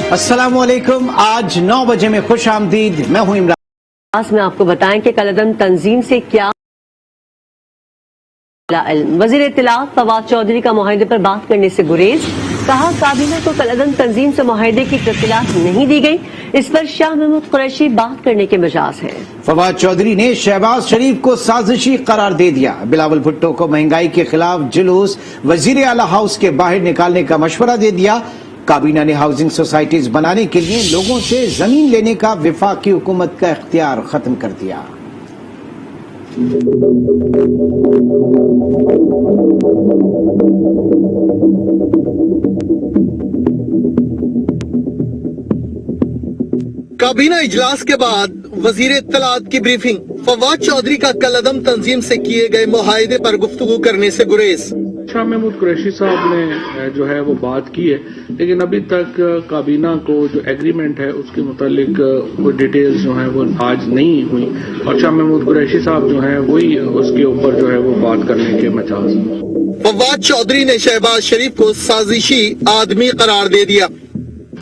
अस्सलाम वालेकुम। आज 9 बजे में खुश आमदीद। मैं हूं इमरान। आज में आपको बताएं कि कलअदम तंजीम से क्या वज़ीर इत्तलात फवाद चौधरी का मुआहदे पर बात करने से गुरेज। कहा काबीना को कलअदम तंजीम से मुआहदे की तफसीलात नहीं दी गई। इस पर शाह महमूद कुरैशी बात करने के मिजाज हैं। फवाद चौधरी ने शहबाज शरीफ को साजिशी करार दे दिया। बिलावल भुट्टो को महंगाई के खिलाफ जुलूस वजीर आला हाउस के बाहर निकालने का मशवरा दे दिया। काबीना ने हाउसिंग सोसाइटीज बनाने के लिए लोगों से जमीन लेने का वफाकी हुकूमत का इख्तियार खत्म कर दिया। काबीना इजलास के बाद वजीर इत्तलात की ब्रीफिंग। फवाद चौधरी का कलअदम तंजीम से किए गए मुआहदे पर गुफ्तगू करने से गुरेज। शाह महमूद कुरैशी साहब ने जो है वो बात की है, लेकिन अभी तक काबीना को जो एग्रीमेंट है उसके मुतालिक कोई डिटेल्स जो है वो आज नहीं हुई और शाह महमूद कुरैशी साहब जो है वही उसके ऊपर जो है वो बात करने के मजाज। फवाद चौधरी ने शहबाज शरीफ को साजिशी आदमी करार दे दिया।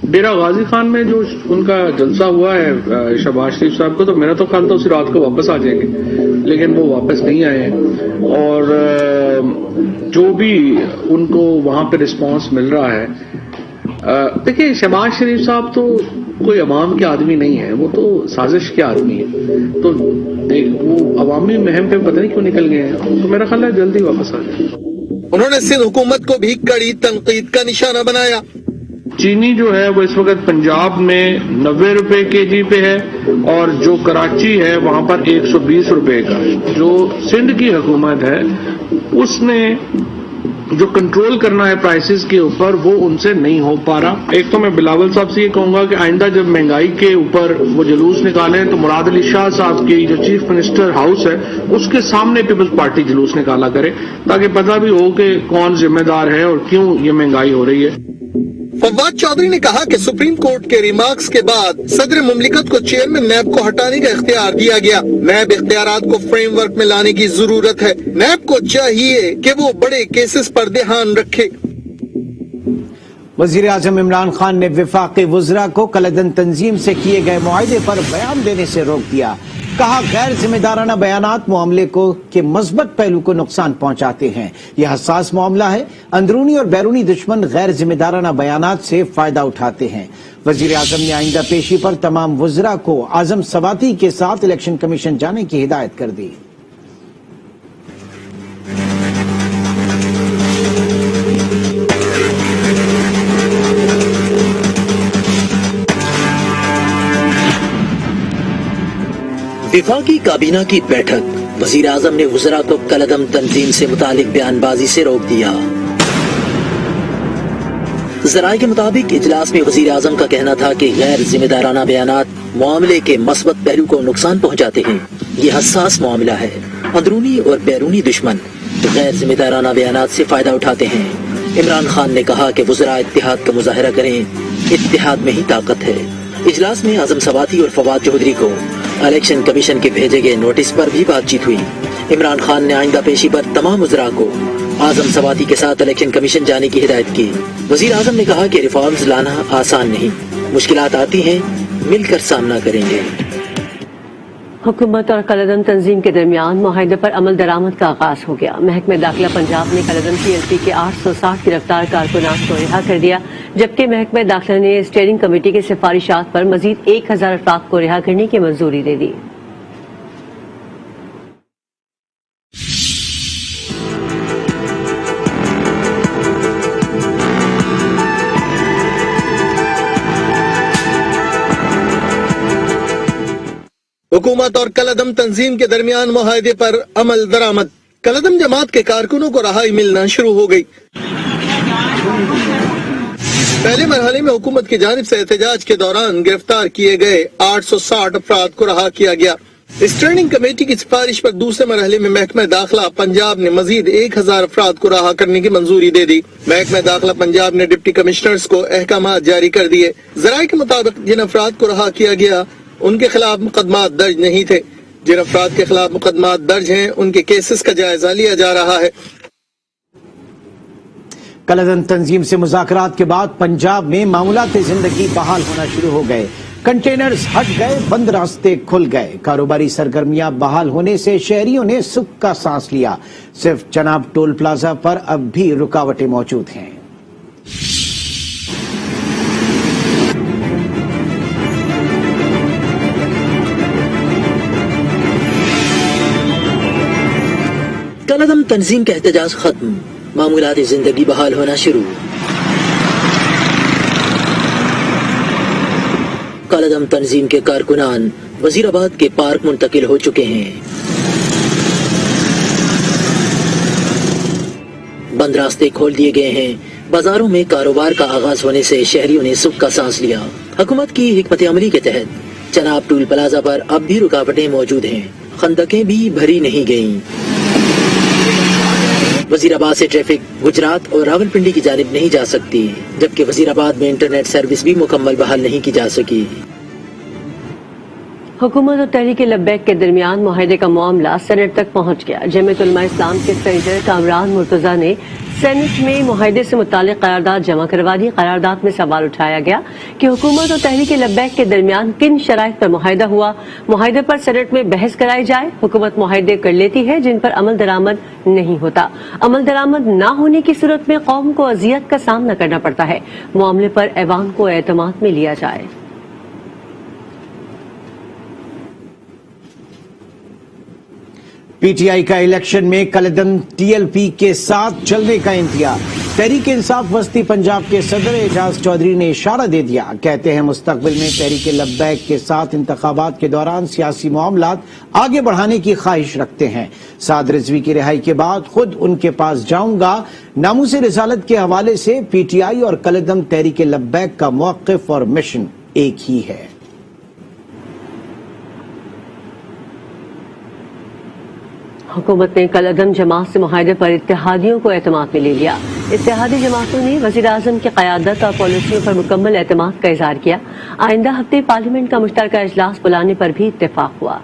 डेरा गाजी खान में जो उनका जलसा हुआ है शहबाज शरीफ साहब को, तो मेरा तो ख्याल था उसी रात को वापस आ जाएंगे, लेकिन वो वापस नहीं आए और जो भी उनको वहां पे रिस्पांस मिल रहा है, देखिए शहबाज शरीफ साहब तो कोई अवाम के आदमी नहीं है, वो तो साजिश के आदमी है। तो वो अवामी मुहिम पे पता नहीं क्यों निकल गए हैं, तो मेरा ख्याल है जल्दी वापस आ जाए। उन्होंने सिंध हुकूमत को भी कड़ी तनकीद का निशाना बनाया। चीनी जो है वो इस वक्त पंजाब में 90 रुपए केजी पे है और जो कराची है वहां पर 120 रुपए का। जो सिंध की हुकूमत है उसने जो कंट्रोल करना है प्राइसेस के ऊपर वो उनसे नहीं हो पा रहा। एक तो मैं बिलावल साहब से ये कहूंगा कि आइंदा जब महंगाई के ऊपर वो जुलूस निकालें तो मुराद अली शाह साहब की जो चीफ मिनिस्टर हाउस है उसके सामने पीपल्स पार्टी जुलूस निकाला करे, ताकि पता भी हो कि कौन जिम्मेदार है और क्यों ये महंगाई हो रही है। फवाद चौधरी ने कहा कि सुप्रीम कोर्ट के रिमार्क्स के बाद सदर मुमलिकत को चेयरमैन नैब को हटाने का इख्तियार दिया गया। नैब इख्तियारात को फ्रेमवर्क में लाने की जरूरत है। नैब को चाहिए कि वो बड़े केसेस पर ध्यान रखे। वजीर आजम इमरान खान ने वफाकी वुज़रा को कलअदम तंजीम से किए गए मुआहदे पर बयान देने से रोक दिया। कहा गैर जिम्मेदाराना बयानात मामले को के मस्बत पहलू को नुकसान पहुंचाते हैं। यह हसास मामला है। अंदरूनी और बैरूनी दुश्मन गैर जिम्मेदाराना बयानात से फायदा उठाते हैं। वजीर आजम ने आइंदा पेशी पर तमाम वुज़रा को आजम सवाती के साथ इलेक्शन कमीशन जाने की हिदायत कर दी। विफाकी काबीना की बैठक। वजीर आजम ने वुज़रा को कलअदम तंजीम से मुतालिक बयानबाजी से रोक दिया। ज़राए के मुताबिक इजलास में वजीर आजम का कहना था कि गैर जिम्मेदाराना बयानात मामले के मस्बत पहलू को नुकसान पहुंचाते हैं। ये हसास मामला है। अंदरूनी और बैरूनी दुश्मन गैर जिम्मेदाराना बयानात से फायदा उठाते हैं। इमरान खान ने कहा कि वुज़रा इत्तेहाद का मुजाहरा करें, इत्तेहाद में ही ताकत है। इजलास में आजम सवाती और फवाद चौधरी को इलेक्शन कमीशन के भेजे गए नोटिस पर भी बातचीत हुई। इमरान खान ने आइंदा पेशी पर तमाम वज़रा को आजम सवाती के साथ इलेक्शन कमीशन जाने की हिदायत की। वज़ीर आजम ने कहा कि रिफॉर्म्स लाना आसान नहीं, मुश्किलात आती हैं, मिलकर सामना करेंगे। हुकूमत और कलअदम तंजीम के दरमियान मुआहदे पर अमल दरामद का आगाज हो गया। महकमा दाखिला पंजाब ने कलअदम PLP के 860 गिरफ्तार कारकुनात को रिहा कर दिया, जबकि महकमा दाखिला ने स्टीयरिंग कमेटी की सिफारिशात पर मजीद 1000 अफराद को रिहा करने की मंजूरी दे दी। हुकूमत और कलअदम तंजीम के दरमियान मुआहदे पर अमल दरामद। कलअदम जमात के कारकुनों को रहाई मिलना शुरू हो गई। पहले मरहले में हुकूमत की जानिब से एहतजाज के दौरान गिरफ्तार किए गए 860 अफराद को रहा किया गया। स्टीयरिंग कमेटी की सिफारिश पर दूसरे मरहले में महकमा दाखिला पंजाब ने मजीद 1000 अफराद को रहा करने की मंजूरी दे दी। महकमा दाखिला पंजाब ने डिप्टी कमिश्नर्स को अहकामात जारी कर दिए। ज़राए के मुताबिक जिन अफराद को रहा किया गया उनके खिलाफ मुकदमात दर्ज नहीं थे। जिन अफराद के खिलाफ मुकदमात दर्ज हैं उनके केसेस का जायजा लिया जा रहा है। कलदन तंजीम से मुज़ाकरात के बाद पंजाब में मामूलात जिंदगी बहाल होना शुरू हो गए। कंटेनर्स हट गए, बंद रास्ते खुल गए। कारोबारी सरगर्मियां बहाल होने से शहरियों ने सुख का सांस लिया। सिर्फ चनाब टोल प्लाजा पर अब भी रुकावटें मौजूद हैं। कलदम तंजीम का एहतजाज खत्म, मामूलात जिंदगी बहाल होना शुरू। कलदम तंजीम के कारकुनान वजीराबाद के पार्क मुंतकिल हो चुके हैं। बंद रास्ते खोल दिए गए हैं। बाजारों में कारोबार का आगाज होने से शहरियों ने सुख का सांस लिया। हुकूमत की हिकमत अमली के तहत चनाब टोल प्लाजा पर अब भी रुकावटें मौजूद हैं। खंदकें भी भरी नहीं गईं। वजीराबाद से ट्रैफिक गुजरात और रावलपिंडी की जानिब नहीं जा सकती, जबकि वजीराबाद में इंटरनेट सर्विस भी मुकम्मल बहाल नहीं की जा सकी। हुकूमत और तहरीक लब्बैक के दरमियान मुआहदे का मामला सेनेट तक पहुंच गया। जमीयत उलमा इस्लाम के सदर कामरान मुर्तजा ने सेनेट में मुआहदे से मुतालिक करारदाद जमा करवा दी। करारदाद में सवाल उठाया गया कि हुकूमत और तहरीक लब्बैक के दरमियान किन शराइत पर मुआहदा हुआ। मुआहदे पर सेनेट में बहस कराई जाए। हुकूमत मुआहदे कर लेती है जिन पर अमल दरामद नहीं होता। अमल दरामद न होने की सूरत में कौम को अजियत का सामना करना पड़ता है। मामले पर ऐवान को एतमाद में लिया जाए। पीटीआई का इलेक्शन में कलदम टीएलपी के साथ चलने का इंतजार। तहरीक इंसाफ वस्ती पंजाब के सदर एजाज चौधरी ने इशारा दे दिया। कहते हैं मुस्तकबिल में तहरीक लब्बैक के साथ इंतखाबात के दौरान सियासी मामलात आगे बढ़ाने की ख्वाहिश रखते हैं। साद रिजवी की रिहाई के बाद खुद उनके पास जाऊंगा। नामूस रिसालत के हवाले से पीटीआई और कलदम तहरीक लब्बैक का मौक़िफ़ और मिशन एक ही है। हुकूमत ने कलदम जमात से मुआहदे पर इत्तेहादियों को एतमाद में ले लिया। इत्तेहादी जमातों ने वज़ीर आज़म की क़यादत और पॉलिसियों पर मुकम्मल एतमाद का इज़हार किया। आइंदा हफ्ते पार्लियामेंट का मुश्तरका इजलास बुलाने पर भी इत्तेफाक हुआ।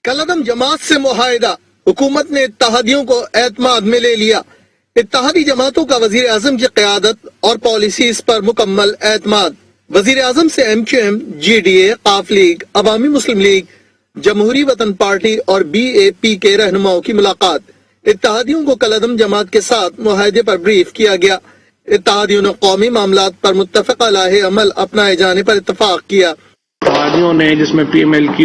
कलदम जमात से मुआहदा, हुकूमत ने इत्तेहादियों को एतमाद में ले लिया। इत्तेहादी जमातों का वज़ीर आज़म की क़यादत और पॉलिसीज पर मुकम्मल एतमाद। वज़ीर आज़म से MQM, GDA, काफ लीग, अवामी मुस्लिम लीग, जमहूरी वतन पार्टी और BAP के रहनुमाओं की मुलाकात। इत्तेहादियों को कलदम जमात के साथ मुआहदे पर ब्रीफ किया गया। इत्तेहादियों ने कौमी मामलात पर मुत्तफ़क़ा लाहे अमल अपनाए जाने पर इत्तफाक किया। इत्तेहादियों ने, जिसमें PMLQ,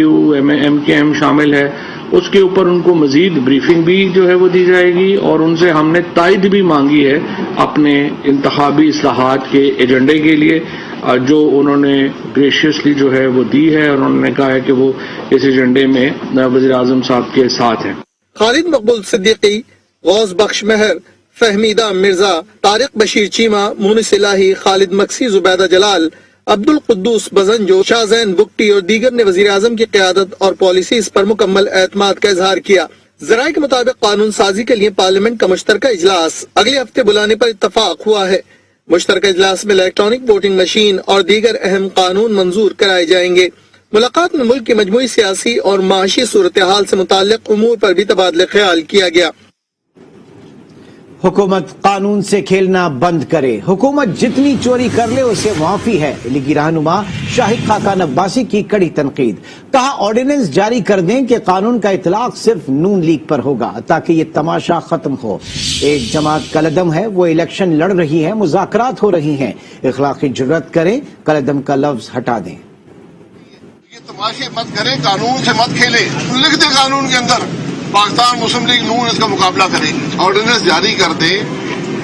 MKM शामिल है, उसके ऊपर उनको मजीद ब्रीफिंग भी जो है वो दी जाएगी और उनसे हमने तायद भी मांगी है अपने इंतखाबी इस्लाहात के एजेंडे के लिए, जो उन्होंने ग्रेशियसली जो है वो दी है और उन्होंने कहा है कि वो इस एजेंडे में वज़ीर आज़म साहब के साथ हैं। खालिद मकबूल सिद्दीकी, गौस बख्श महर, फहमीदा मिर्जा, तारिक बशीर चीमा, मुनिस इलाही, खालिद मक्सी, जुबैदा जलाल, अब्दुल कुद्दूस बजंजो, शाहजैन बुगटी और दीगर ने वज़ीर आज़म की क़यादत और पॉलिसीज पर मुकम्मल एतमाद का इजहार किया। ज़राए के मुताबिक कानून साजी के लिए पार्लियामेंट का मुश्तरका इजलास अगले हफ्ते बुलाने पर इत्तफाक हुआ है। मुश्तरका इजलास में इलेक्ट्रॉनिक वोटिंग मशीन और दीगर अहम कानून मंजूर कराए जाएंगे। मुलाकात में मुल्क की मजमूई सियासी और माशी सूरत हाल से मुताल्लिक उमूर पर भी तबादले ख्याल किया गया। हुकूमत कानून से खेलना बंद करे। हुकूमत जितनी चोरी कर ले उसे माफी है। लीगी रहनुमा शाहिद खाकान अब्बासी की कड़ी तनकीद। कहा ऑर्डिनेंस जारी कर दें कि कानून का इतलाक सिर्फ नून लीग पर होगा ताकि ये तमाशा खत्म हो। एक जमात कलदम है, वो इलेक्शन लड़ रही है, मुज़ाकरात हो रही हैं। इखलाकी जुर्रत करें, कलदम का लफ्ज हटा दें। ये तमाशे मत करें, कानून से मत खेले। लिख दे कानून के अंदर पाकिस्तान मुस्लिम लीग नून इसका मुकाबला करेगी। ऑर्डिनेंस जारी कर दे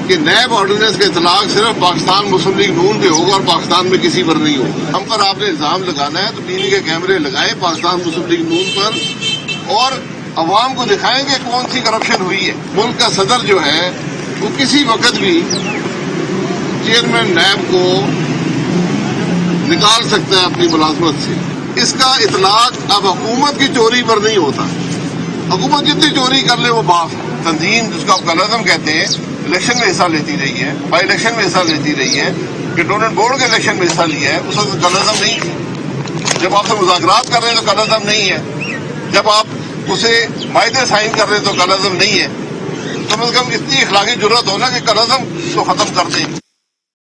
कि नैब ऑर्डिनेंस का इतलाक सिर्फ पाकिस्तान मुस्लिम लीग नून पे होगा और पाकिस्तान में किसी पर नहीं होगा। हम पर आपने इल्जाम लगाना है तो टीवी के कैमरे लगाए पाकिस्तान मुस्लिम लीग नून पर और अवाम को दिखाएंगे कौन सी करप्शन हुई है। मुल्क का सदर जो है वो किसी वक्त भी चेयरमैन नैब को निकाल सकता है अपनी मुलाजमत से। इसका इतलाक अब हुकूमत की चोरी पर नहीं होता। हुकूमत जितनी चोरी कर ले वो माफ है। तंजीम जिसको आप कलदम कहते हैं इलेक्शन में हिस्सा लेती रही है, बाई इलेक्शन में हिस्सा लेती रही है, कैंटोनमेंट बोर्ड के इलेक्शन में हिस्सा लिया है, उस वक्त कलदम नहीं थी। जब आपसे मुज़ाकरात कर रहे हैं तो कलदम नहीं है। जब आप उसे मायदे साइन कर रहे हैं तो कलदम नहीं है। कम से कम इतनी इखलाकी जरूरत हो ना कि रज़म को खत्म कर दें।